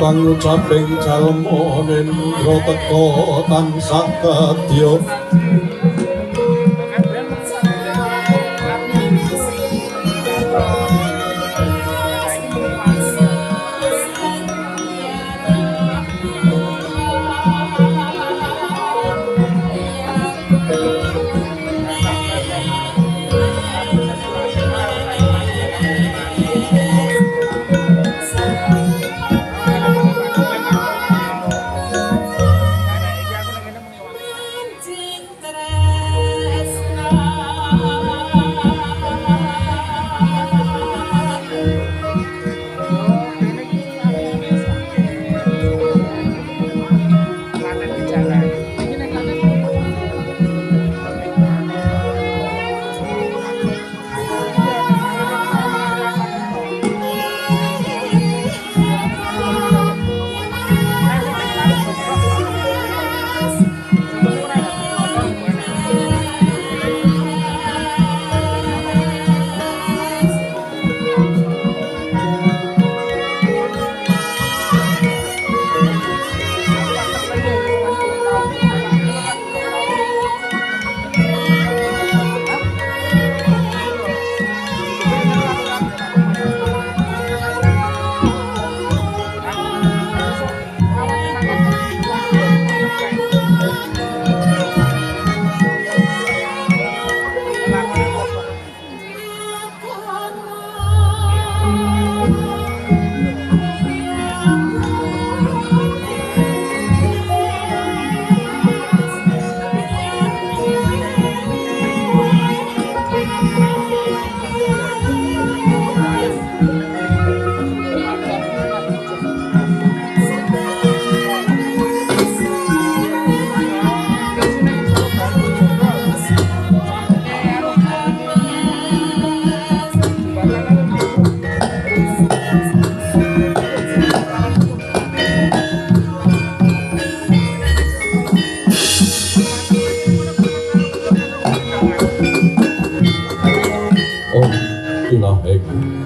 pangucaping jalma nendra teka tansah kadya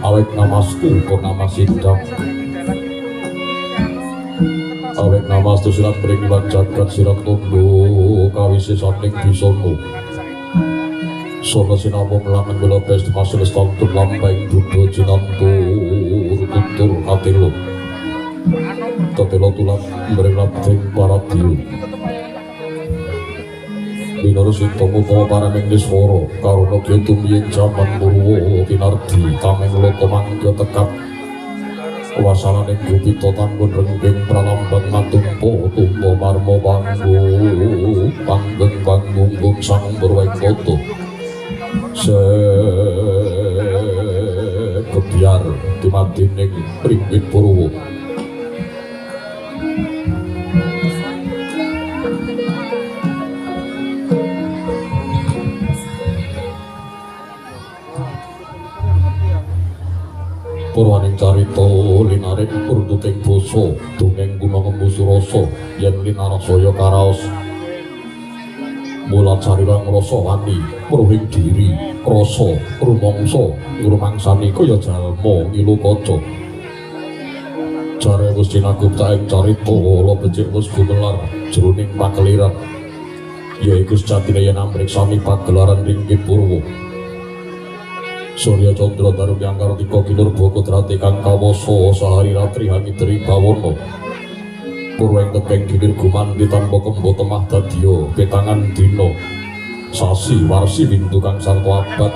awek namastu purnama sidam awek namastu sirat berikilan jagat sirat tundu kawisisaning bisono sono sinamung langan gula besti masil stantun lambaing dudu jinantur tutur katilo tatilo tulang berilapting paratiyo Binoro sintomu pawa paraming disworo karono kyotum yen jaman purwo pinardi tameng loko mangga tekap wasananing gupito tanggun renggeng pralambang matumpo tumpo marmo banggu panggeng banggunggung sang berweng koto kebiar timatining ringgit purwo Purwaning carita linarik urduting basa dongeng gunung embusu rasa yen linarasaya karaos mula carirang rasa wani mruhing diri rasa rumangsa ngrumangsani kaya jalma ngilu kaca jare wis cinagupta ing carita ala becik wis gumelar jroning pakeliran yaiku sejatine yen amrih sami pagelaran ringgit purwa Surya Chandra Daru Yangkar Tika Kinur Boko Trati Kang Kawoso Sahari Ratri Hanitri Bawono Purweng Tekeng Gilir Gumandi Tanpa Kembo Temah Dadio Petangan Dino Sasi Warsi Bintu Kang Sarto Abad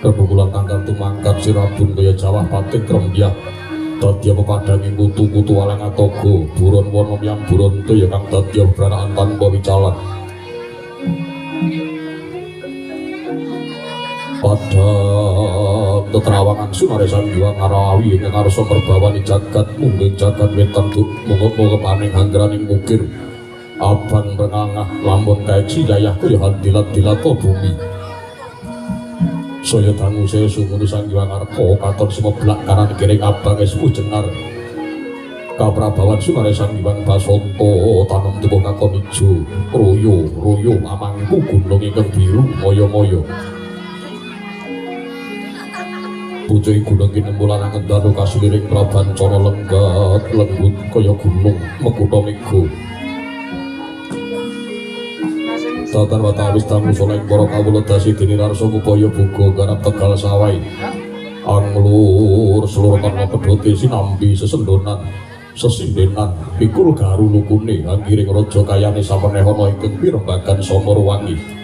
Kebukulan Tangkar Tumangkat Sirabun Kaya Jawah Patik Rembyah Dadio Pepadangi Kutu-kutu Walang Atogo Buron Wonom Yang Buron Toya Kang Dadio Beranaan Tanpa Wicalan pada teterawangan Sunaresan Hyang Arawi ing ngarsa merbawani jagat mungging jagat wetan mungo-mungo paning anggraning mukir abang rengangah lamun kaeksi yayah kaya handilat-dilat bumi saya dangu saya sumunu Sang Hyang Arpa katon sumeblak kanan kiring abang esmu jenar kaprabawan Sunaresan Hyang Basanta tanem tubuh kakon ijo royo amangku gunung ingkang biru moyo-moyo Pucuk gunung kinembulan ngendanu kasiliring prabancana lenggat lenggut kaya gunung mekutha mega. Tatan watawis tamu soleng para kawula dasi dinirarsa upaya buga garap Tegal Sawai. Anglur seluruh tanah pedote sinambi sesendonan sesindenan pikul garu lukune anggiring raja kayane saweneh ana ing pirembagan Samaruwangi.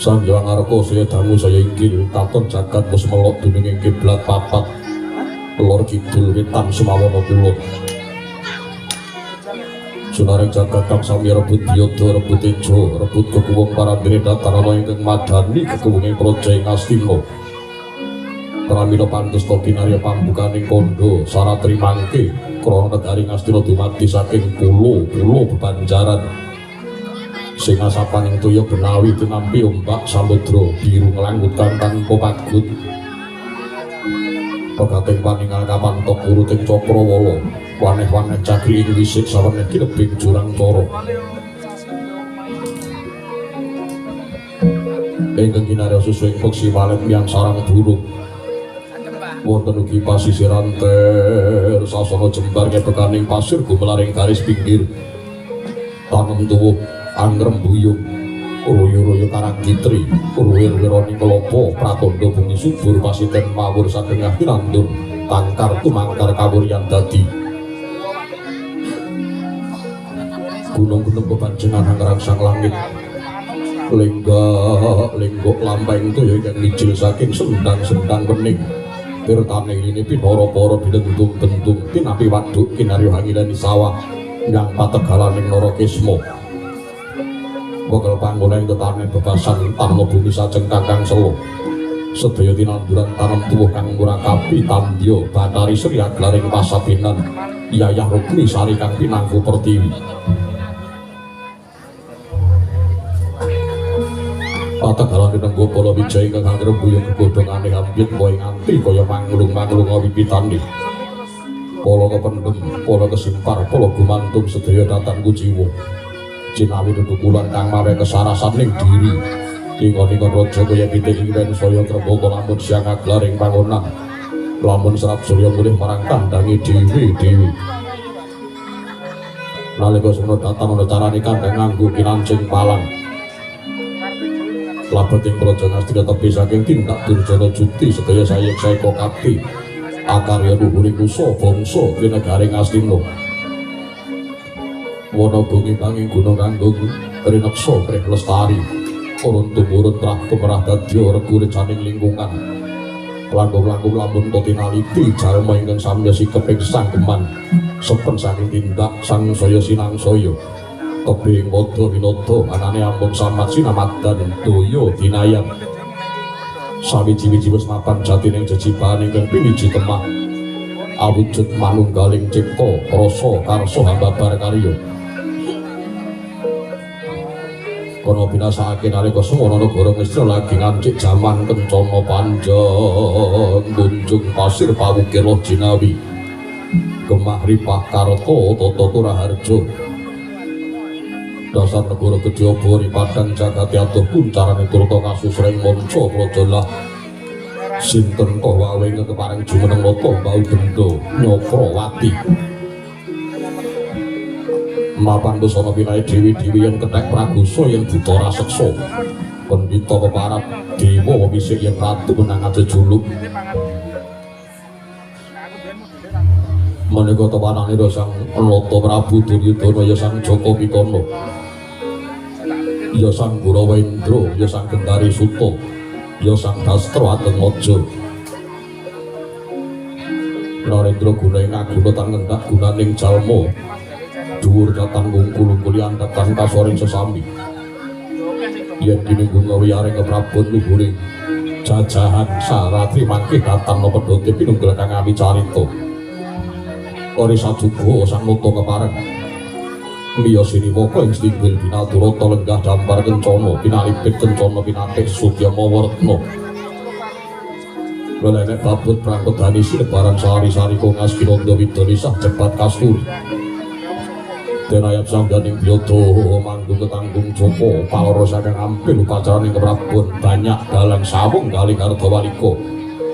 Sang Hyang Arka saya dangu saya inggil taton jagat wis melok duning ing kiblat papat lor kidul wetan semawana kulon. Sunaring jagat kang sami rebut biyada rebut tejo rebut kekuwung parandene datar ana ingkang madani kekuwunge praja ing Astina. Pramila pantes to kinarya pambukaning kandha saratri mangke krana negaring Astina dumadi saking pulo-pulo bebanjaran. Sing asapaning toya benawi tinampi ombak samudra biru nglanggutan tanpa pagut. Pegating paningal kamantok uruting Cakrawala waneh-waneh cakri ing wisik saweneh kinebing jurang cara. Ingkang kinarya susuing peksi walet miyang sarang burung. Wonten ugi pasisiran ter sasana jembar kepekaning pasir gumelaring garis pinggir. Tanem tuwuh angrem buyung royo-royo karang kitri ruwir-wirani kelapa pratandha bumi subur pasiten mawur saking akhirandun tangkar tumangkar kawuryan dadi gunung-gunung bebanjengan ngrangsang langit lenggok lampahing toya ingkang licil saking sendang-sendang bening tirtane lini pinara-para dinentung-tentung pinapi waduk kinarya hangilani sawah nyang pategalaning Narakesma. Bakal panggonan tetarne bebasan tanah bumi sajeng kakang selo sedaya tinanduran tanam tuwuh kang murakabi tandya Batari Sri Aglaring Pasabinan Yayah Rukmi Sari kang pinangku pertiwi. Pategalan dinenggo Bala Wijaya ingkang angrem buyung gegodhongane ambit moing nganti kaya manglung-manglung wiwitane. Pala kependhem, pala kesimpar, pala gumantung sedaya datang kuciwa. Cinawi dudukulan kang mawe kesarasan ning diri ingon-ingon raja kaya pitik iwen saya krembaka lamun siang aglaring pangonan lamun serap surya mulih marang kandangi dewi-dewi nalika semana datang ana carane kandhang nganggo kinancing palang labeting praja Ngastina tepi saking tindak Durjana Juti sedaya sayek saeka kapti akarya luhuring kusa bangsa Negari Ngastina. Wana bengi banging gunung kanggung rineksa krih lestari urun tumurun trah pemerah dadya regu recaning lingkungan langkung-langkung lamun totinaliti jalma ingkang samya sikep ing sanggeman sepen saking tindak sang saya sinang saya tebing wada winada anane ambung samat sinamadan daya dinayan sawiji-wiji wis mapan jatining jejiban ingkang piniji temah awujud manunggaling cipta rasa karsa hambabar karya. Kono binasake nalika semana negara Ngastina lagi ngancik jaman kencana panjang kunjung pasir pawukir jinawi gemah ripah karta tata turaharja dasar negara gedhe apa padang jagati adoh puncarane turta kasusreng manca prajalah sinten to wae kepareng jumeneng nata bau benda Nyaprawati mapan busana wilahe dewi-dewi yang ketek pragusa yang buta raseksa pendhita peparat dewa wisik yang ratu menang jejuluk menika tepanane sang Nata Prabu Duryudana ya sang Jaka Pikana ya sang Gurawendra ya sang Gendari Suta ya sang Dastra Atengmaja Narendra gunaing aguna tan ngendak gunaning jalma dhuwur datan ngungkul-ungkuli andhatan kasoring sesami yen dene guna wiyaring keprabon luhuring jajahan saratri mangke datan napa pedhote pinunggal kang awicarita ori sajuga sang nata kepareng miya siniwaka ing stinggil binaturata lenggah dampar kencana pinalipit kencana pinatik Sudyamawartna lelene babut prangkedani sinebaran sari-sari kongas kinanda widanisah cepat kasturi denayap sangganing biyada manggung ketanggung Joko paloro saking ampil upacaraning keprabon banyak dalang sawung kali Kardawalika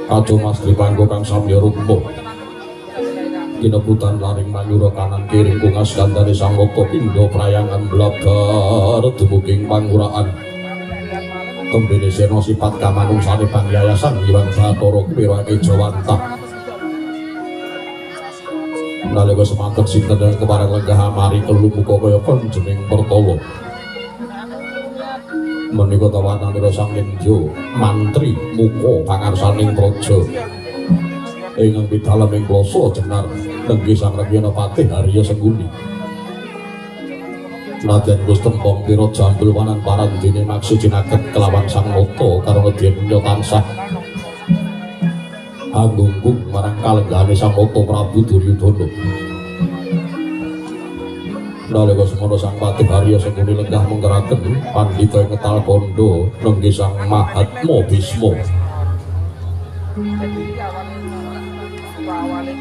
Ajo Mas Tripanggo kang samya rukma kinebutan laring manyura kanan kiri kungas gandane sang nata pindha prayangan blabar dumugi panguraan tembene sena sifat kamanungsane pangyayasan Hyang Bathara Wirake Jawantah nalika semanten sinten yang kepareng lenggah amari telu muka kaya panjeneng pertawa menika tawananira sang Indra mantri muka pangarsaning praja ingkang pitaleming plasa jenar nenggih sang Rakyana Patih Arya Sengguni nadyan wis tembang pira jambul wanan parandene maksud jinaket kelawan sang nata karo nedya tansah anggunggung marang kalenggahane sang nata Prabu Duryudana nalika semono sang Patih Arya Sengguni lenggah menggeraken pandhita ngetal kandha nenggih sang Mahatma Bisma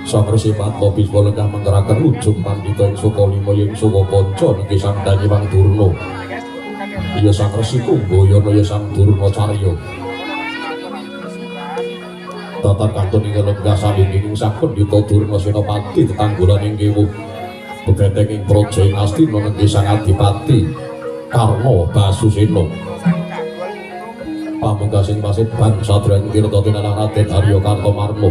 sang Resi Mahatma Bisma lenggah menggeraken ujung pandhita ing Sukalima ing Sukapanca nenggih sang Danyewang Durna iya sang Resi Kumbayana ya sang Durna Carya tatar kantun ing lenggah salinging sang Pandhita Durna Senapati tetanggulan ing Kewu begeteng ing praja ing Astina nenggih sang Adipati Karna Basusena pamungkasing paseban Sadraning Tirta Tinalang Raden Arya Kartomarma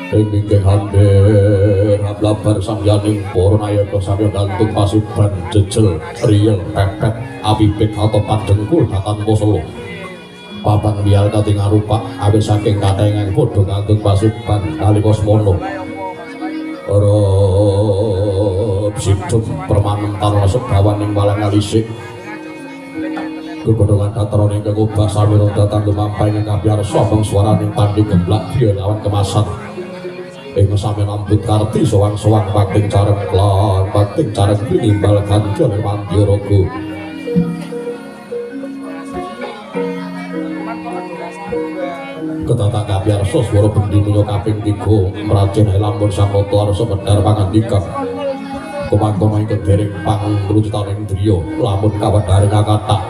ing inggih hampir hablabar sangyaning para nayaka samya gantung paseban jejel riyel pepet apipit atau padengkul tanpa selo papan wiyal kating arupa awit saking kathahing padha gantung paseban nalika semana para sidhep permanen tarana sebawan ing walang alisik kegodhongan datrane ingkang obah sawira datang lumampah ing kapiyarsa mung swaraning pandhi gemblak griya lawan kemasan ing sami lambut karti sowan-sowan pating careng lan pating careng nimbal ganjel Mandyaraga ketata kapiyarsa swara bendi munya kaping 3 mrajin lampun sang nata arsa medhar pangandikan kumangkono ing dereng panglucutaning driya lamun kawedharing kathah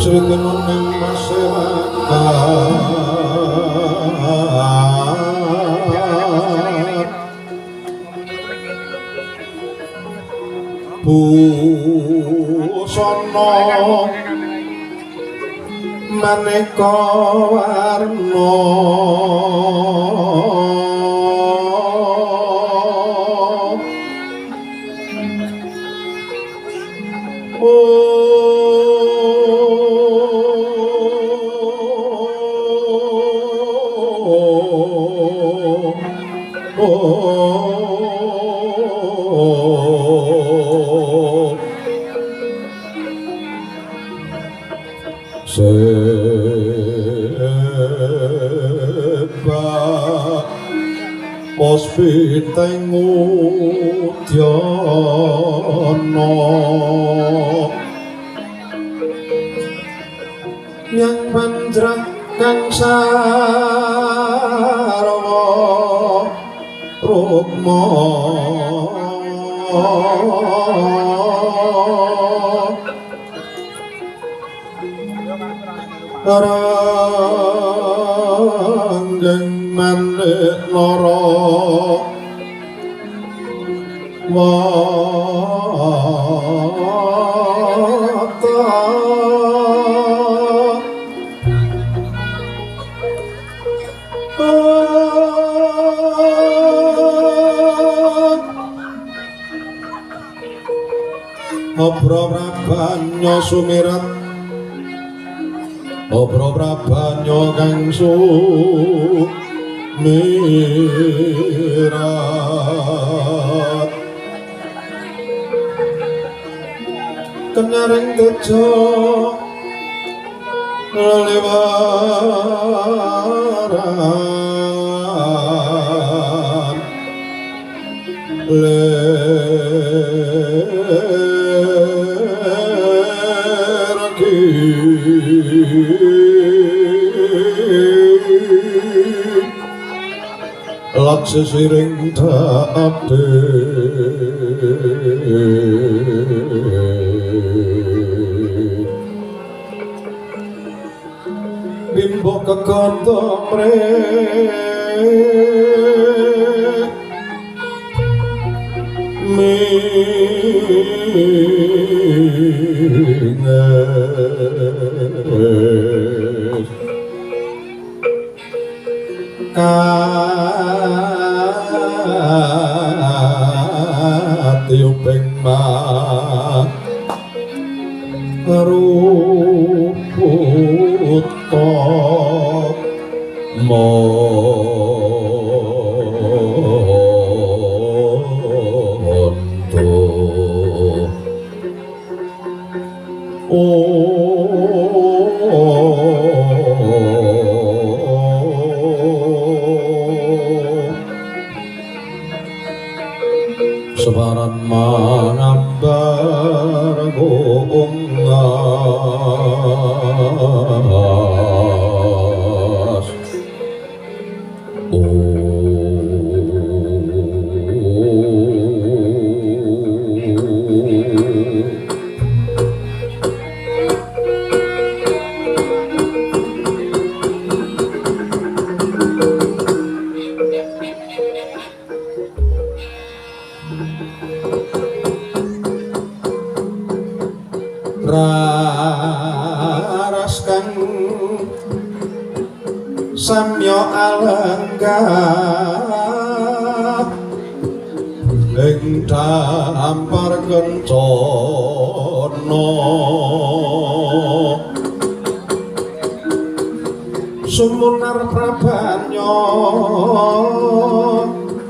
Sringening masyarakat busana maneka warna sebab ospiteng udyana yang pandrah kang sarwa rukma ranggeng manlik lara wata obro prabanyo sumirat obro prabanyo kang sumirat kenyaring tejo lelewaran leraki lat sesiring tape bimbo kekoto minges katiuping mah ruputo monto sebaran mangambar gongas raras kang samya alenggat ing dampar kencana sumunar prabanyo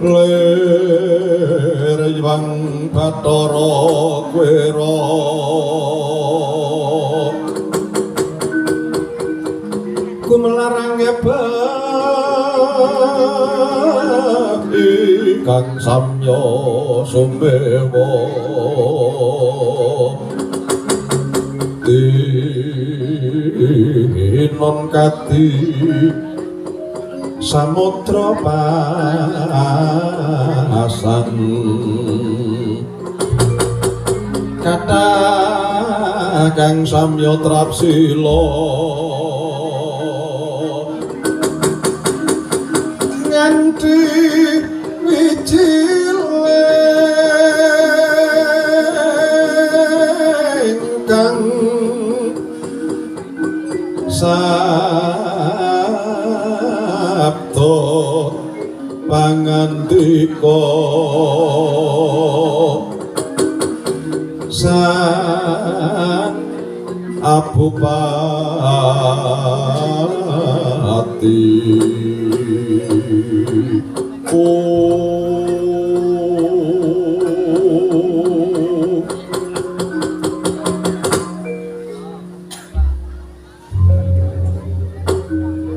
lir wang Bathara Kwera kumelarang bakti kang samya sumewa non kati samudra pasang kata kang samya trapsila nganti wijile kang sabdo pangandika san abupati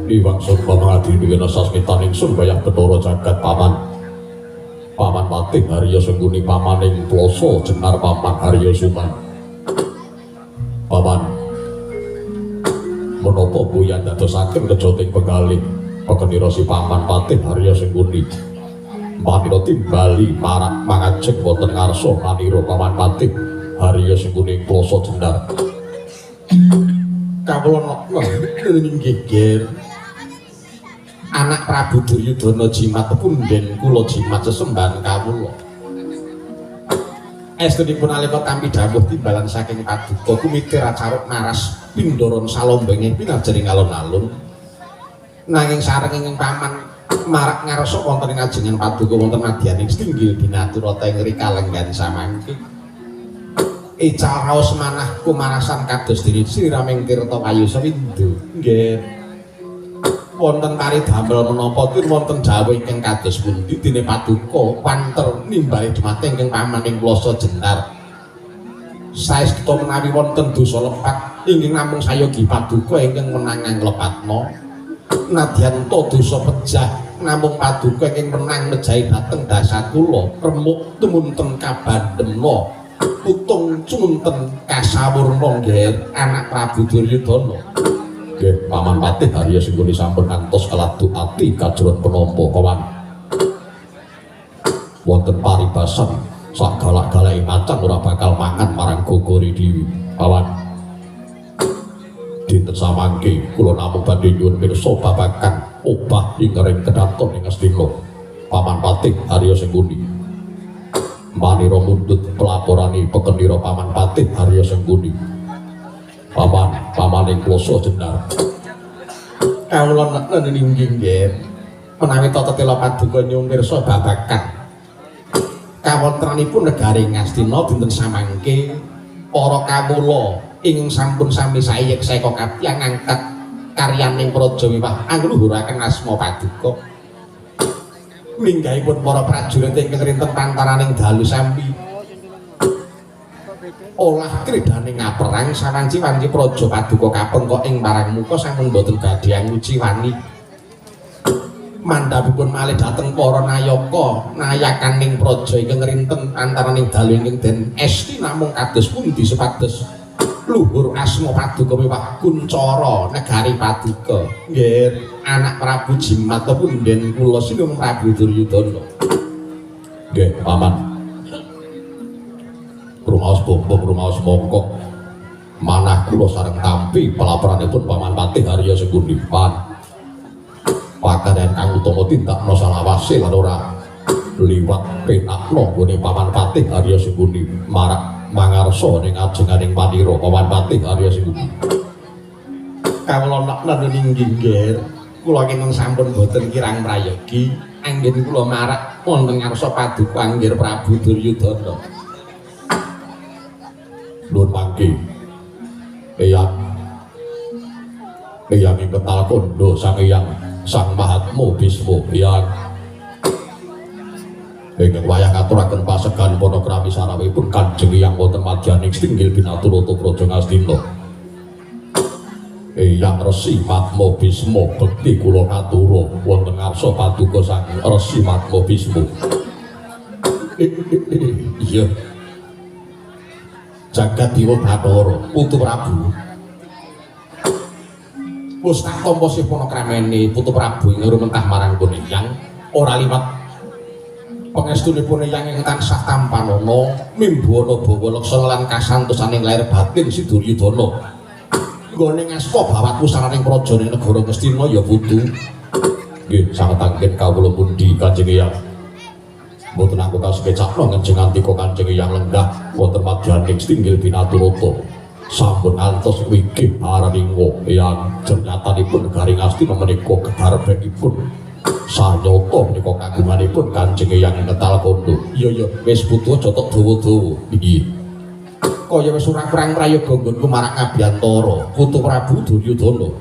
Iwang sun pamangadi diwena sasmitaning sun bayang Bathara jagat paman Patih Harya Sengguni pamaning ploso jenar paman Harya Suman paman menapa buyan dadosaken kejoting penggalih pekenira si paman Patih Harya Sengguni manira timbali marak mangajeng wonten ngarsa manira paman Patih Harya Sengguni ploso jenar kawula nggih anak Prabu Duryudana jimat punden kula jimat sesembahan kawula estunipun nalika tampi dawuh timbalan saking paduka kumitir acaruk naras pindoron salombenge pinajering alun-alun nanging sareng ing paman marak ngarsa wonten ing ajengan paduka wonten madyaning stinggil binatura tengri kalenggan samangke ical raos manah kumarasan kados dene siraming tirta kayu sawindu nggih wonten kari damel menapa tur wonten dawuh ingkang kados pundi dene paduka panter nimbali dhumateng ingkang pamaning plasa jenar saestu menawi wonten dosa lepat ingkang namung sayogi paduka ingkang menang nglepatna nadyan to dosa pejah namung paduka ingkang menang mejahi dhateng dasar kula remuk tumunten kabandhena putung cumunten kasawurna nggih anak Prabu Duryudana nggih paman Patih Harya Sengguni sampun ngantos kaladu ati kajroning penampa paman wonten paribasan sak galak-galake macan ora bakal mangan marang gogori Dewi paman dinten samangke kula namung badhe nyuwun pirsa babagan obah ingkang kedaton ing Astina paman Patih Harya Sengguni manira mundhut pelaporane pekenira paman Patih Harya Sengguni pamaning kloso jenar kawula nenenginggih nggih menawi tata tela paduka nyuwun pirsa babagan kawontranipun negari Ngastina dinten samangke para kawula ingkang sampun sami sayek seka katiyang ngangkat karyaning praja miwah angluhuraken asma paduka minggahipun para prajurit ingkang rinten pantaraning dalu sami olah kridane ngaperang sawanci-wanci praja paduka kapengkok ing marang muka sampun boten gadhang nguci wani mandhapipun malih dhateng para nayaka nayakaning praja ingkang rinten antaraning dalu ingkang den esti namung kados pundi supados luhur asma paduka miwah Kuncara negari paduka nggih anak Prabu Jimat punden kula sinuwun Prabu Duryudana nggih paman rumaos bombong rumaos mongkok manah kula sareng tampi pelaporanipun paman Patih Harya Sengguni pakadhean kang utama tindakna salawase lan ora liwat penakna nggone paman Patih Harya Sengguni marak mangarsa ning ajenganing panira paman Patih Harya Sengguni kawula nenenginggih nggih kula kinten sampun boten kirang prayogi anggen kula marak wonten ngarsa paduka anggir Prabu Duryudana nuwun mangke eyang ing ketal kondo sang eyang sang mahatma Bisma eyang ingkang wayah ngaturaken pasegan panakrami sarawuhipun Kanjeng Hyang wonten madyaning stinggil binaturata Praja Ngastina Eyang Resi Matmo Bismo bekti kula katura wonten ngarsa paduka Sang Resi Matmo Bismo. Iya. Jagat Dewa Bathara, Putu Prabu. Wis tak tampa sipana kramene Putu Prabu ing rumentah marang kene Eyang ora liwat pangestunipun Eyang ing tansah tampanana mimbuana bawa leksa lan kasantosaning lair batin si Duryudana. Nggone ngasta bawatku saraning prajane negara Ngastina ya Putu. Nggih, sanget anggen kawula pundi Kanjeng Eyang. Mboten aku kasukecakna Kanjeng Antika Kanjeng Eyang lenggah wonten madyaning Stinggil Pinaturata. Sampun antos wigih paraninga Eyang jernyatanipun negari Ngastina menika gedarbekipun sanyata menika kagunganipun Kanjeng Eyang Ngetal Kondo. Iya wis Putu aja tok dawa-dawa. Nggih. Kaya wis ora kurang prayoga nggonku marang Abiyantara Putu Prabu Duryudana.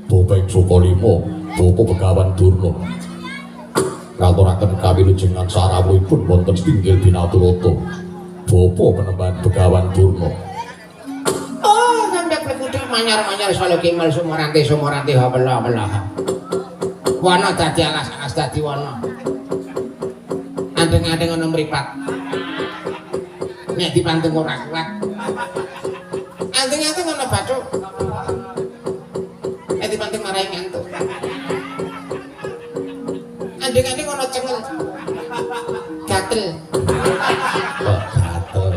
Bopeng Sukalima, Bapa Begawan Durna. Ngaturaken kawilujengan sarawuhipun wonten Stinggil Pinaturata. Bapa Penemban Begawan Durna. Oh, sampe klekuthi manyar-manyar solo kimal sumorante hawala. Wana dadi alas-alas dadi wana. Andeng-andeng ana mripat. Nek dipantung ora kuat. Andeng-andeng ana bathuk. Nek dipantung marai ngantuk. Andeng-andeng ana cengel. Gatel. Kok gatel.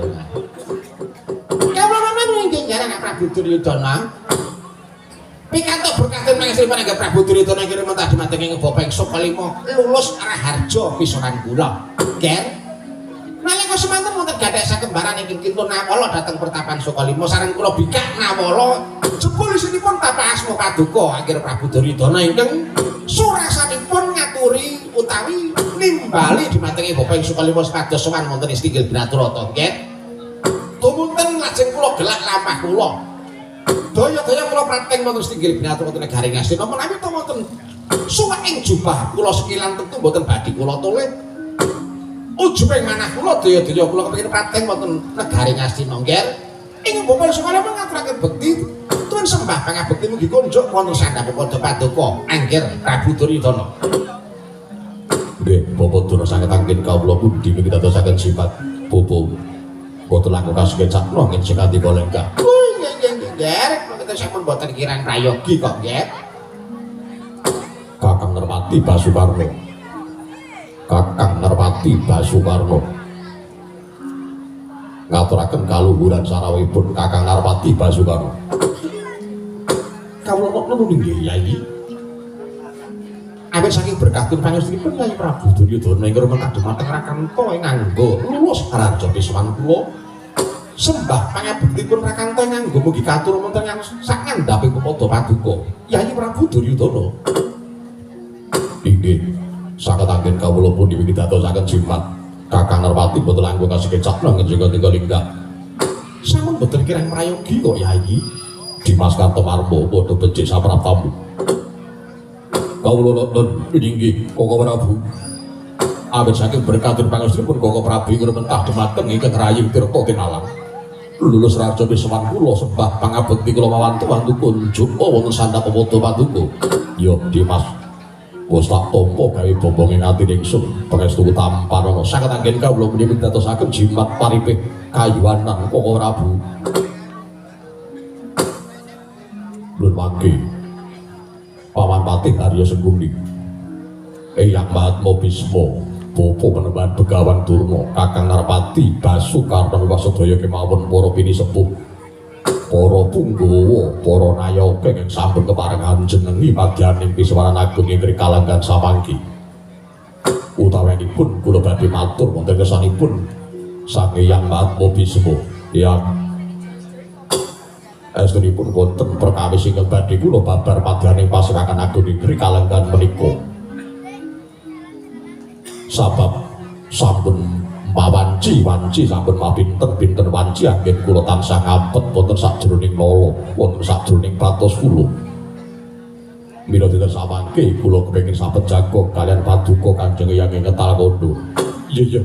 Kawan-kawan mungkin jarang Prabu Duryudana. Pikantuk berkatun mangesri panangga Prabu Duryudana kira mentah dimatengi ngebopeng Sukalima lulus arah harjo pisokan kula. Ger. Nalika semanten wonten gadhah sakembaran ingkang kintu Nawala dhateng pertapan Sukalima sareng kula bikak Nawala jebul isinipun tapa asma paduka akhir Prabu Duryudana ingkang surasanipun ngaturi utawi nimbali dimatengi bopeng Sukalima sepados sowan wonten Stinggil Pinaturata. Nggih. Tumunten lajeng kula gelak lampah kula. Daya-daya kula prateng wonten Stinggil Pinaturata negari Ngastina menawi to wonten suweking jubah kula sekilan tentu mboten badhe kula tulih. Ujuping manah kula daya-daya kula kepengin prateng wonten negari Ngastina. Nggih. Ing bopeng Sukalima ngaturaken bekti tuwun sembah pangabekti mugi kunjuk wonten sandhaping paduka angger Prabu Duryudana. Nggih, Bapak Durna sanget anggen kawula pundi menika dadosaken sifat Bapak. Boten langkung kasukecakna anggen sing Antika lenggah. Nggih, mboten sampun boten kirang prayogi kok nggih. Kakang Nerpati Basukarna. Kakang Nerpati Basukarna. Ngaturaken kaluhuran sarawuhipun Kakang Nerpati Basukarna. Kawula kok nuwun nggih Yai. Awit saking berkatun pangestunipun Kyai Prabu Duryudana ing rumetah dhumateng Rakanta nganggo lulus arja pisowan kula. Sembah pangabektipun Rakanta nganggo mugi katur wonten sak ngandhaping pepada paduka Kyai Prabu Duryudana. Inggih, sanget anggen kawula pundi wingi dadosaken jimat Kakang Nerpati boten langkung kasukecakna ngajeng Antika lenggah. Sampun boten kirang prayogi kok Yai. Dimas Kartomarmo padha becik sapratamu. Kawula nuwun inggih Koko Prabu. Awit saking berkatun pangestunipun Koko Prabu ing rumentah dhumateng ingkang rayi tirta tinalang. Lulus raja pisowan kula sembah pangabekti kula mawantu wantu kunjuk wonten sandhap pepada paduka. Ya Dimas. Wis tak tampa gawe bombong ing atine ingsun pangestu tampanana sanget anggen kawula menika dadosaken jimat paripih kayuwanan Koko Prabu. Lun mangke Paman Patih Arya Sengkuni Eyang Mahatma Bisma Bapa Penemban Begawan Durna Kakang Narpati Basukarna wasadaya kemawon para pinisepuh para punggawa para nayaka ingkang sampun keparengan jenengi madyaning piswaran agung ing kalanggan samangki utawanipun kula badhe matur wonten kersanipun Sang Eyang Mahatma Bisma Eyang estunipun wonten perkawis ingkang badhe kula babar padyaning pasrakan agung ing kalanggan menika. Sabab sampun mawanci sampun mapinten wanci anggen kula tansah ngapet wonten sajroning lala wonten sajroning patos kula. Mila dinten samangke kula kepengin sapet jaga kalian paduka Kanjeng Hyang Ngetal Kondo. Iya.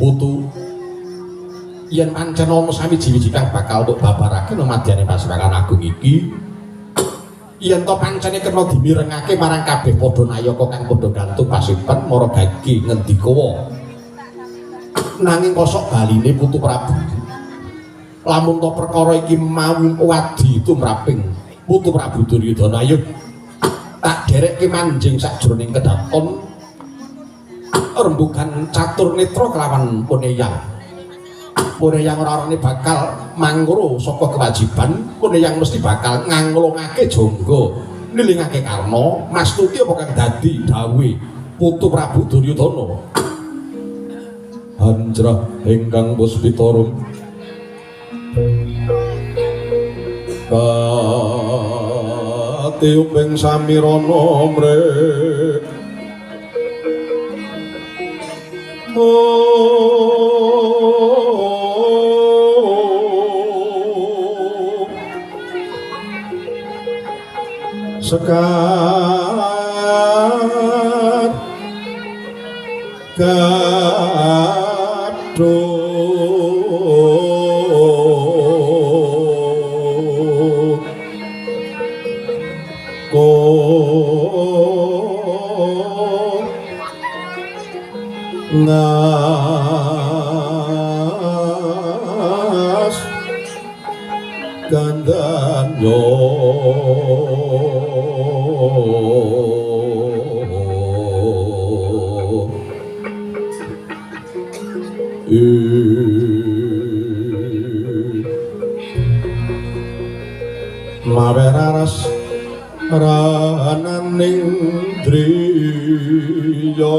Putu yen pancen ana sawiji-wiji kang bakal mbok babarake nang madyane Pasewakan Agung iki, yen to pancene kena dimirengake marang kabeh padha nayaka kang padha gantung pasipan mara gagi ngendikawa. Nanging kosok baline Putu Prabu. Lamun to perkara iki mau wadi tumraping Putu Prabu Duryudana, ayo tak derekke manjing sajroning kedaton rembugan catur netra kelawan Puneyang. Puneyang ora-orane bakal mangro saka kewajiban, Puneyang mesti bakal nganglungake jangga nilingake karna mastuti apa kang dadi dawuhe Putu Prabu Duryudana. Hanjrah ingkang puspitarum katiuping samirana mrek sekat kaduh ngas gandanyo maweraras rananing driya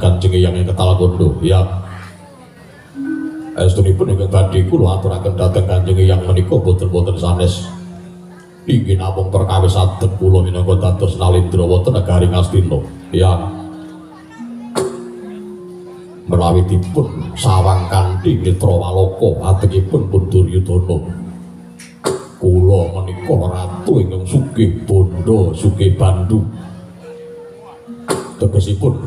Kanjeng Eyang Ketalakondo ya estunipun ingkang badhe kula aturaken dhateng Kanjeng Eyang menika boten-boten sanes inggih namung perkawis adep kula minangka dados nalendra wonten negari Ngastina ya menawi dipun sawang kanthi mitra walaka ategipun pun Duryudana kula menika ratu ingkang sugih bondo sugih bandu tegesipun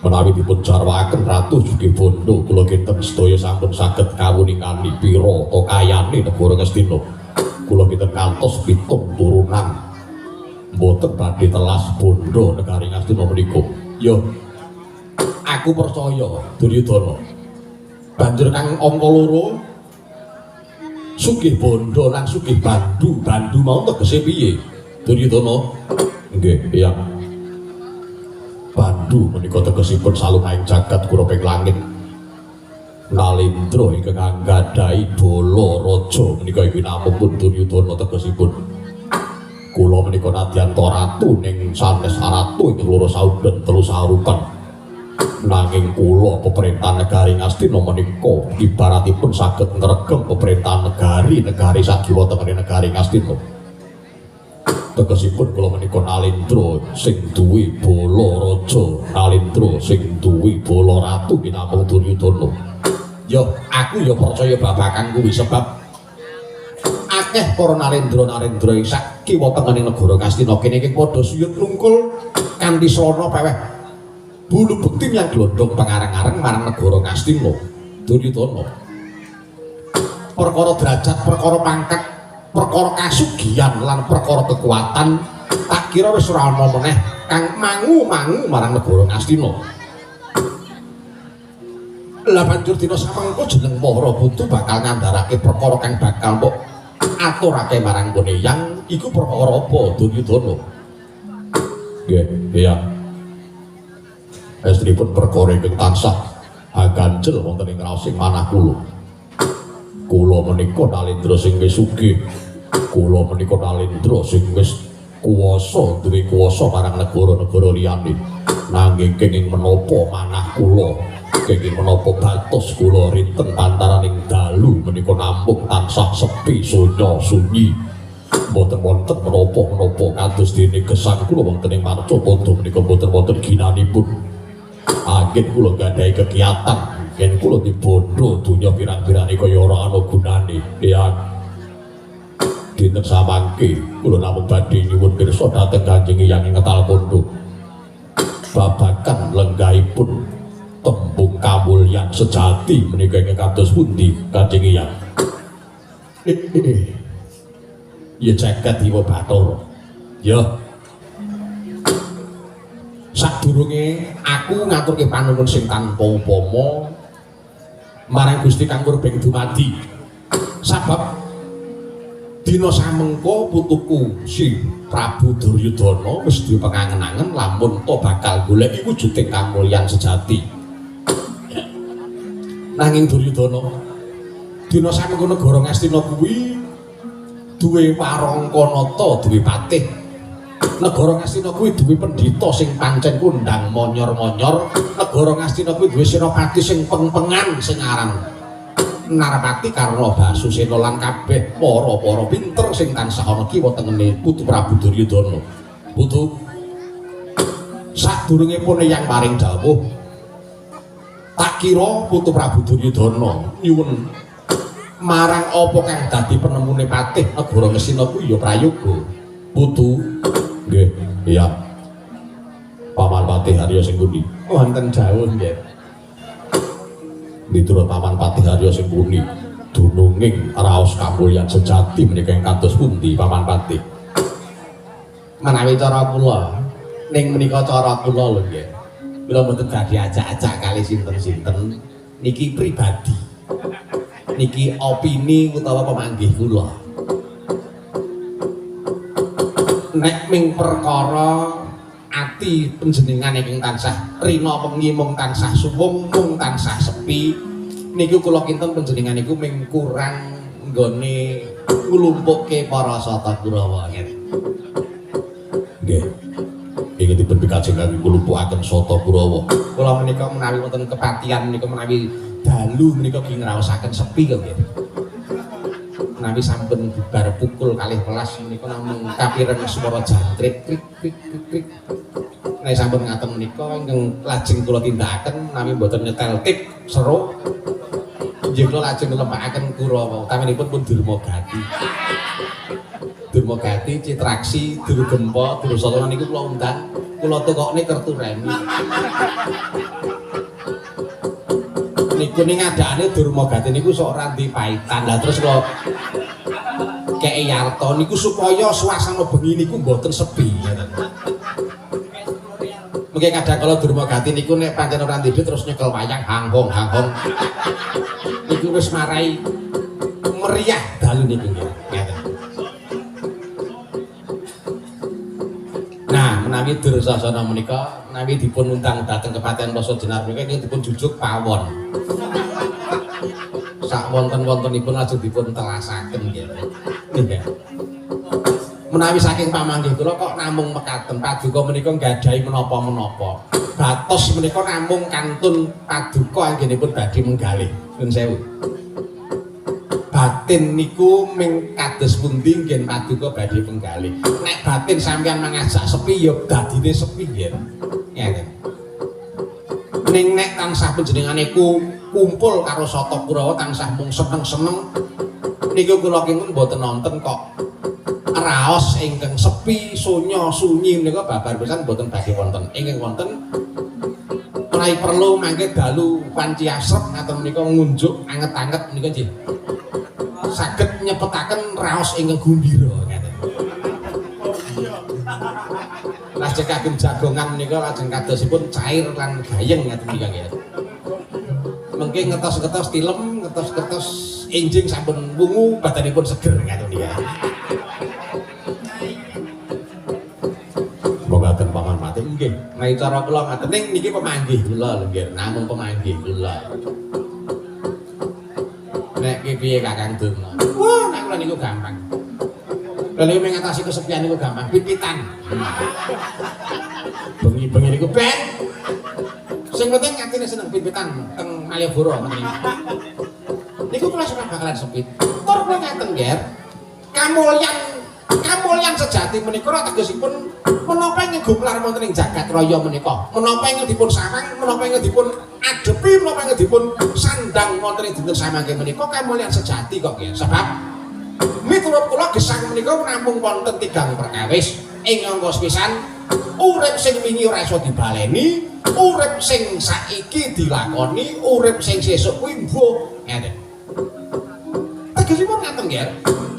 menawi dipun jarwaken Ratu Sugih Bondo kula kinten sedaya sampun saged kawuningani pira to kayane negara Ngastina. Kula kinten kantos 7 turunan. Mboten badhe telas bondo negari Ngastina menika. Ya aku percaya Duryudana. Banjur kang angka 2 Sugih Bondo lan Sugih Bandu. Bandu mau tegese piye? Duryudana. Nggih, iya. Bandu menika tegesipun salungahing jagat kuroping langit. Nalendra ingkang anggadhahi bala raja menika iki namung Duryudana tegesipun. Kula menika nadyanto ratu ning sanes ratu ing loro sauden telu sarupan. Nanging kula pemerintahan negari Ngastina menika ibaratipun saged ngregem pemerintahan negari sakiwa tengene negari Ngastina. Tegesipun kula menika nalendra sing duwe bala raja, nalendra sing duwe bala ratu kinamung Duryudana. Ya aku ya percaya babakan kuwi sebab akeh para nalendra-nalendra sak kiwa tengening negara Ngastina kene iki padha suyut nungkul kanthi srana peweh bulu bekti yang glondong pengareng-areng marang negara Ngastina. Duryudana perkara derajat, perkara pangkat, perkara kasugihan lan perkara kekuatan tak kira wis ora ana meneh kang mangu-mangu marang negara Ngastina. Lah banjur dina samengko jeneng para butuh bakal ngandharake perkara kang bakal mbok aturake marang Puneyang iku perkara apa Duryudana? Nggih, iya. Estripun perkara ingkang tansah Ganjel wonten ing raosing manah kula. Kula menika nalendra sing wis sugih. Kula menika nalendra sing wis kuwasa, duwe kuwasa marang negara-negara liyane. Nanging kenging menapa manah kula, kenging menapa batos kula rinten pantaraning dalu menika namung tansah sepi sunya sunyi. Mboten wonten menapa-menapa kados dene gesang kula wonten ing marca pada menika mboten wonten ginanipun. Anggen kula gadhahi kegiatan, yen kula dibondo donya pirang-pirane kaya ora ana gunane. Ya dinten samangke kula namung badhe nyuwun pirsa dhateng Kanjeng Hyang ing Ngetal Kondo. Babagan lenggahipun tembung kamulyan sejati menika ing kados pundi Kanjeng Hyang? Ya jagat Dewa Bathara. Ya. Sadurunge aku ngaturke panuwun sing tanpa upama marang Gusti kang kurbeng dumadi. Sabab dina samengko putuku si Prabu Duryudana wis dipengangen-angen lamun to bakal golek wujuding kamulyan sejati. Nanging Duryudana dina samengko negara Ngastina kuwi duwe warangkanata, duwe patih. Negara Ngastina kuwi duwe pendhita sing pancen kondang monyor-monyor. Negara Ngastina kuwi duwe senopati sing peng-pengan sing aran Narpati Karna Basusena lan kabeh para-para pinter sing tansah ana kiwa tengene Putu Prabu Duryudana. Putu sadurunge pun yang paring dawuh tak kira Putu Prabu Duryudana nyuwun marang apa kang dadi penemune patih negara Ngastina kuwi ya prayoga. Putu nggih, iya. Paman Patih Harya sing pundi? Wonten dawuh nggih. Miturut Paman Patih Harya sing pundi dununging raos kamulyan sejati menika ing kados pundi Paman Patih? Menawi cara kula ning menika cara kula lho nggih. Kula mboten badhe ajak-ajak kali sinten-sinten niki pribadi. Niki opini utawa pemanggih kula. Nek ming perkara ati panjenengan ingkang tansah rina wengi mung tansah suwung mung tansah sepi niku kula kinten panjenengan niku ming kurang nggone nglumpukke para sata Kurawa ngene. Nggih. Ingin dipun pikajeng kangge nglumpukaken sata Kurawa. Kula menika menawi wonten kepatihan menika menawi dalu menika ngraosaken sepi kok nggih. Menawi sampun bubar pukul 12 menika namung kapireng swara jangkrik krik krik krik. Nek sampun ngaten menika ingkang lajeng kula tindakaken menawi mboten nyetel tip seru nggih kula lajeng nglempakaken Kurawa utaminipun pun Durmagati. Durmagati, Citraksi, Durgempa, Dursala niku kula undang, kula tukokne kertu remi. Niku ning ngadakane Durmagati niku sok ora dipaitan. Lah terus kula kei yarta niku supaya suasana bengi niku mboten sepi ngoten. Mengke kadang kala Durmagati niku nek pancen ora ndhedhet terus nyekel wayang hanghong. Niku wis marai meriah dalu niku nggih. Nah, menawi Dursasana menika menawi dipun undang dhateng Kepatihan Rasa Jenar menika nggih dipun jujuk pawon. Sak wonten-wontenipun lajeng dipun telasaken nggih. Nggih. Menawi saking pamanggih kula kok namung mekaten paduka menika nggadahi menapa-menapa. Batos menika namung kantun paduka anggenipun badhe menggalih. Nuwun sewu. Batin niku ming kados pundi nggih paduka badhe penggalih. Nek batin sampeyan mangajak sepi ya dadine sepi nggih. Ngeten. Ning nek tansah panjenengane kumpul karo Sata Kurawa tansah mung seneng-seneng niku kula kinten mboten nonton kok raos ingkang sepi sunya sunyi menika babar pisan mboten badhe wonten. Ingkang wonten menawi perlu mangke dalu panci asrep ngaten menika ngunjuk anget-anget menika nggih. Saged nyepetaken raos ingkang gumbira ngeten. Lajeng kagem jagongan menika lajeng kadosipun cair lan gayeng ngeten menika nggih. Mengke ngetos-ngetos tilem, ngetos-ngetos enjing sampun wungu badanipun seger ngeten menika. Monggo Paman Patih. nggih menawi cara kula ngaten ning niki pemanggih kula lho nggih namung pemanggih kula nek ki piye Kakang Durna wah nek kula niku gampang kalau mengatasi kesepian niku gampang pipitan bengi-bengi niku ben sing penting atine seneng pipitan teng Malioboro ngoten niku kula sampe bakalan sepit tur kula ngaten nggih kamulyan sejati menika tegesipun menapa ingkang gumlar wonten ing jagat raya menika menapa ingkang dipun sarang menapa ingkang dipun adepi menapa ingkang dipun sandang wonten ing dinten samangke menika kamulyan sejati kok nggih sebab miturut kula gesang menika namung wonten 3 perkawis ing angka sepisan urip sing wingi ora iso dibaleni urip sing saiki dilakoni urip sing sesuk kuwi mbuh ngeten tegesipun ngaten nggih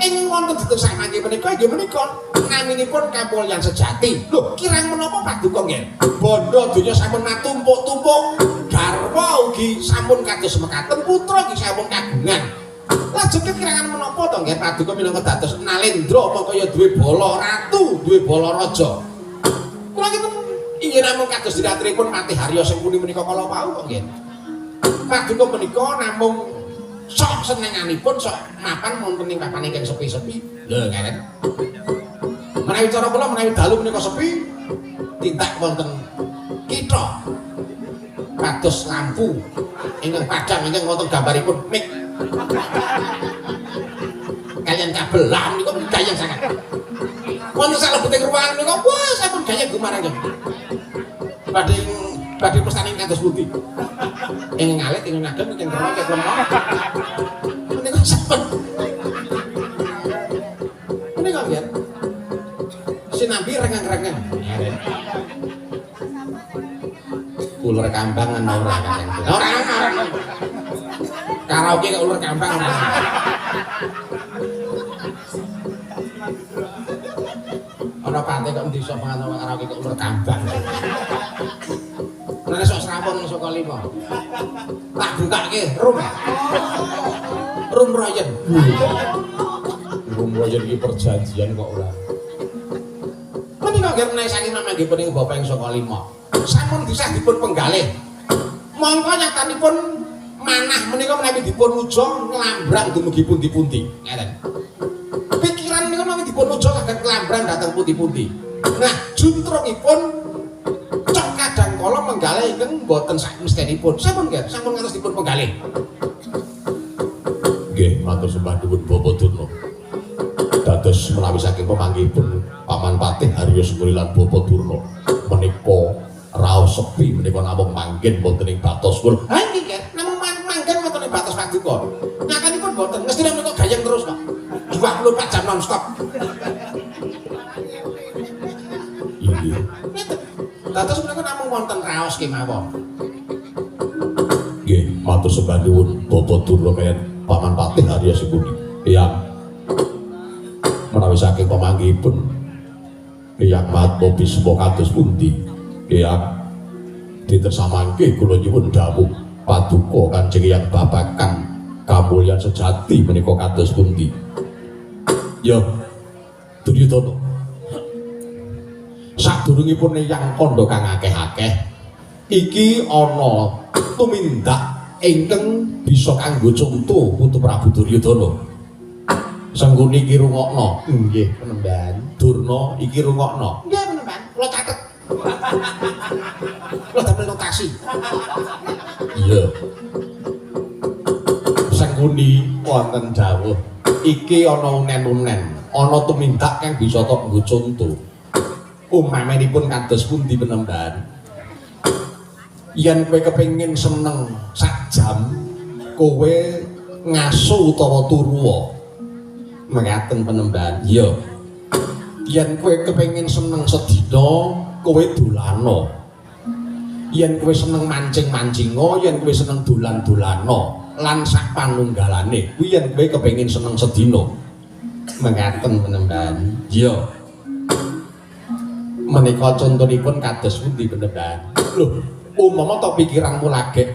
ing wonten dinten samangke menika inggih menika naminipun kamulyan sejati lho kirang menapa paduka nggih bondo donya sampun matumpuk-tumpuk garwa ugi sampun kados mekaten putra ugi sampun kagungan lajeng kirangan menapa to nggih paduka minangka dados Nalendra mongko ya duwe bala ratu duwe bala raja kula kinten inggih namung kados diratiripun Patih Harya sing muni menika kala wau kok nggih paduka menika namung sok senenganipun sok mapan wonten ing papan ingkang sepi-sepi lho ngeten menawi cara kula menawi dalu menika sepi tindak wonten kitha kados lampu ingkang padhang ingkang wonten gambaripun mik kalian kabel lam niku gayeng sangat wonten salebeting ruangan niku wah sampun gayeng gumarang badhe pestaning kados pundi ing ngalit ing ngagem ing terang kaya lemah menika sampun menika nggih sinambi rengang-rengang ular kambang ana ora ora karaoke kok ular kambang ora ana pate kok ndisa pangan karaoke kok ular kambang nek sok srawon saka 5 tak bukake rum royen iki perjanjian kok ora menika nggih menawi saking namanggipun ing Bapak ing saka 5 sampun disah dipun penggalih mongko nyatanipun manah menika menawi dipun uja nglambrang dumugi pundi-pundi ngeten pikiran menika menawi dipun uja saged nglambrang dhateng pundi-pundi nah juntrungipun cok kadang kala menggalih ingkang boten sak mestenipun sampun nggih sampun ngantos dipun penggalih nggih matur sembah nuwun Bapak Durna dados menawi saking pamanggihipun Paman Patih Harya Sengkuni lan Bapak Durna menika raos sepi menika namung manggen wonten ing batos kula. Ha nggih nggih, namung manggen wonten ing batos paduka. Nyakanipun boten, mesti menika gayeng terus kok. 24 jam non-stop. Iya. Dados menika namung wonten raos kemawon. Nggih, matur sembah nuwun Bapak Durna kaliyan Paman Patih Harya Sengkuni. Eyang menawi saking pamanggihipun Eyang Mahatma Bisma kados pundi? Ya, ditesamangke kula nyuwun dawuh paduka Kanjeng Hyang babakan kamulyan sejati menika kados pundi? Ya, Duryudana. Sadurungipun Eyang kandha kang akeh-akeh, iki ana tumindak ingkang bisa kanggo conto Putu Prabu Duryudana. Sengkuni iki rungokno. Nggih, Penemban. Durna iki rungokno. Nggih, Penemban. Kula catet. Lo damel notasi. Iya. Sengkuni wonten dawuh iki ana unen-unen, ana tumindak kang bisa tok nggo conto. Umamenipun kados pundi Penemban? Yen kowe kepengin seneng sak jam, kowe ngaso utawa turu. Mengaten Penemban. Iya. Yen kowe kepengin seneng sedina, kowe dolano. Yen kowe seneng mancing-mancinga, yen kowe seneng dolan-dolano lan sak panunggalane, kuwi yen kowe kepengin seneng sedina. Mengaten Penemban. Iya. Menika contonipun kados pundi Penemban? Lho, umpama to pikiranmu lagi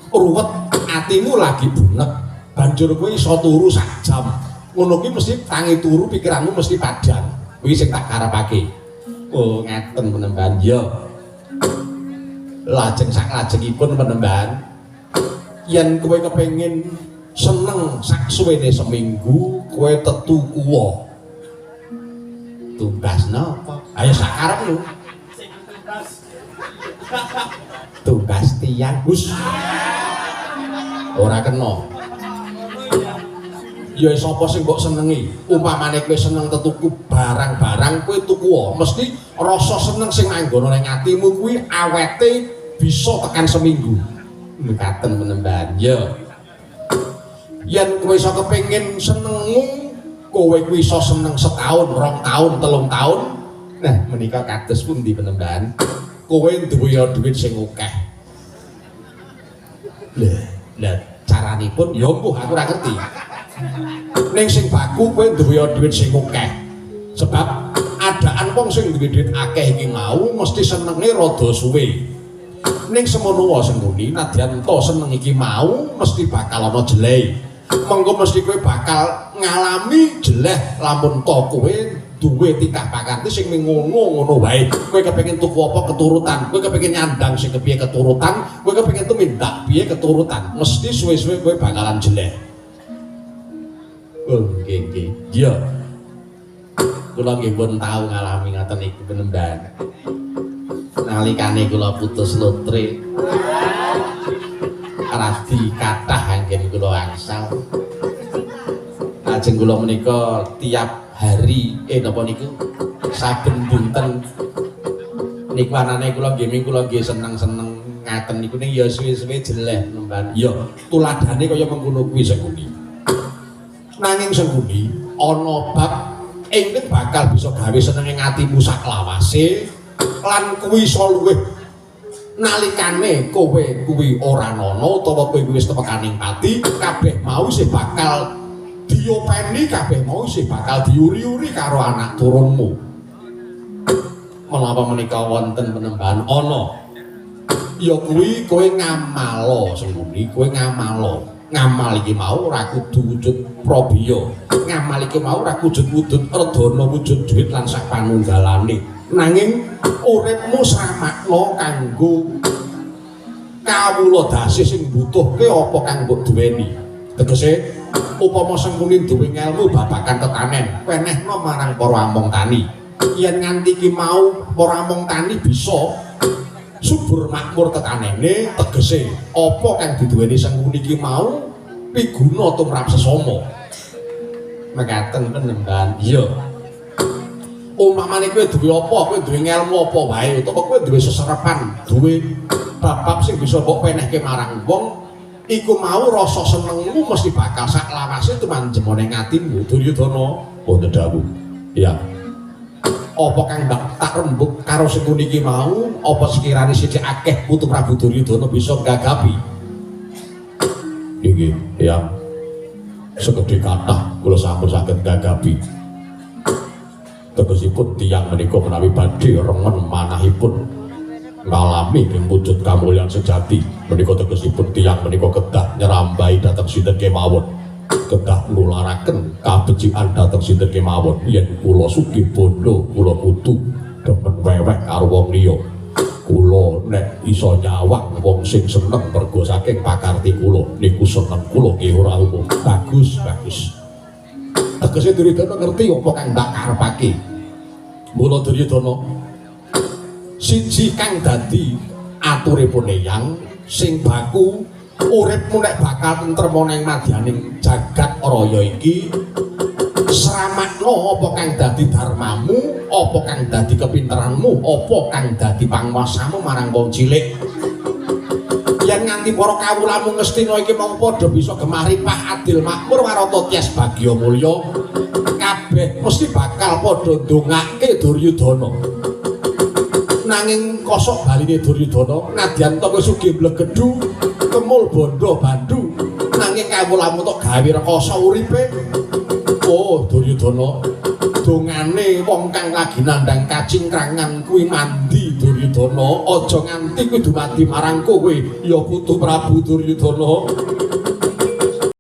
ruwet, atimu lagi bunek, banjur kowe iso turu sak jam. Ngono kuwi mesti tangi turu pikiranmu mesti padhang. Kuwi sing tak karepake. Oh, ngaten Penemban. Ya. Lajeng saklajengipun penemban yen kowe kepengin seneng sak suwene seminggu kowe tetu kuwa. Tugas napa? Ayo sak karepmu. Tugas tiyang Gus. Ora kena. Ya sapa sing mbok senengi? Umpamane kowe seneng tetuku barang-barang kowe tuku mesti rasa seneng sing manggono ning atimu kuwi awete bisa tekan seminggu. Mekaten penemban. Ya. Yen kowe iso kepengin senengmu, kowe kuwi iso seneng setahun, 2 tahun, 3 tahun. Nah, menika kados pundi penemban? Kowe duwe dhuwit sing akeh. Lah, caranipun ya mbuh aku ora ngerti. Ning sing baku kowe duwe dhuwit sing akeh. Sebab adaan wong sing duwe dhuwit akeh iki mau mesti senenge rada suwe. Ning semono wae sengkuni nadyan to seneng iki mau mesti bakal ana jelehe. Mengko mesti kowe bakal ngalami jeleh lamun to kowe duwe tingkah pakanti sing ngono-ngono wae. Kowe kepengin tuku apa keturutan, kowe kepengin nyandang sing kepiye keturutan, kowe kepengin tumindak piye keturutan, mesti suwe-suwe kowe bakalan jeleh. Nggih. Iya. Kula nggih pun tau ngalami ngaten iki penemban. Nalikane kula putus lotre. Radi kathah anggen kula angsal. Lajeng kula menika tiap hari napa niku saben dinten niku anane kula nggih seneng-seneng ngaten niku ning ya suwe-suwe jeleh nemban. Ya, tuladane kaya mengkono kuwi Sengkuni. Nanging Sengkuni ana bab ingkang bakal bisa gawe senenge atimu saklawase lan kuwi iso luwih nalikane kowe kuwi ora ana utawa kowe wis tepekaning pati kabeh mau sih bakal diopeni, kabeh mau sih bakal diuri-uri karo anak turunmu. Menapa menika wonten penembahan ana ya kuwi kowe ngamalo Sengkuni, kowe ngamalo. Ngamal iki mau ora kudu wujud prabiya. Ngamal iki mau ora kudu wujud redana, wujud dhuwit lan sak panunggalane. Nanging uripmu sramakna kanggo kawula dasih sing butuhke apa kang mbok duweni. Tegese upama Sengkuni duwe ngelmu babagan tetanen, wenehna marang para among tani. Yen nganti iki mau para among tani bisa subur makmur tetanene, tegese apa kang diduweni Sengkuni iki mau piguna tumrap sesama. Mekaten penemban. Iya. Umpamane kowe duwe apa, kowe duwe ngelmu apa wae utawa kowe duwe seserepan, duwe bab sing bisa mbok penehke marang wong, iku mau rasa senengmu mesti bakal saklawase tumanjemane atimu. Duryudana wonten dawuh. Iya. Apa kang tak rembug karo Sengkuni iki mau, apa sekirane sithik akeh putu Prabu Duryudana bisa gagapi. Nggih, ya. Sekedhik kathah kula sampun saged gagapi. Tegesipun tiyang menika menawi badhe remen manahipun ngalami ing wujud kamulyan sejati, menika tegesipun tiyang menika kedah nyerambai dhateng sinten kemawon. Kedah nularaken kabecikan dhateng sinten kemawon yen kula sugih bondo kula kudu demen weweh karo wong liya. Kula nek iso nyawang wong sing seneng mergo saking pakarti kula niku seneng kula nggih ora umum. Bagus. Tegese Duryudana ngerti apa kang tak karepake. Mula Duryudana siji kang dadi aturipun eyang sing baku uripmu nek bakal tentrem ning madyaning jagat raya iki, sramakna apa kang dadi dharmamu, apa kang dadi kepinteranmu, apa kang dadi panguwasamu marang wong cilik. Yen nganti para kawulamu ngestina iki mong padha bisa gemaripah adil makmur warata tyas bagya mulya, kabeh mesti bakal padha ndongake Duryudana. Nanging kosok baline Duryudana nadyan to kowe sugih blegedhu kemul bondo bandu, nanging kawulamu tok gawe rekoso uripe. Oh Duryudana, dongane wong kang lagi nandhang kacingkrangan kuwi mandi Duryudana, aja nganti kuwi dumadi marang kowe ya putu Prabu Duryudana.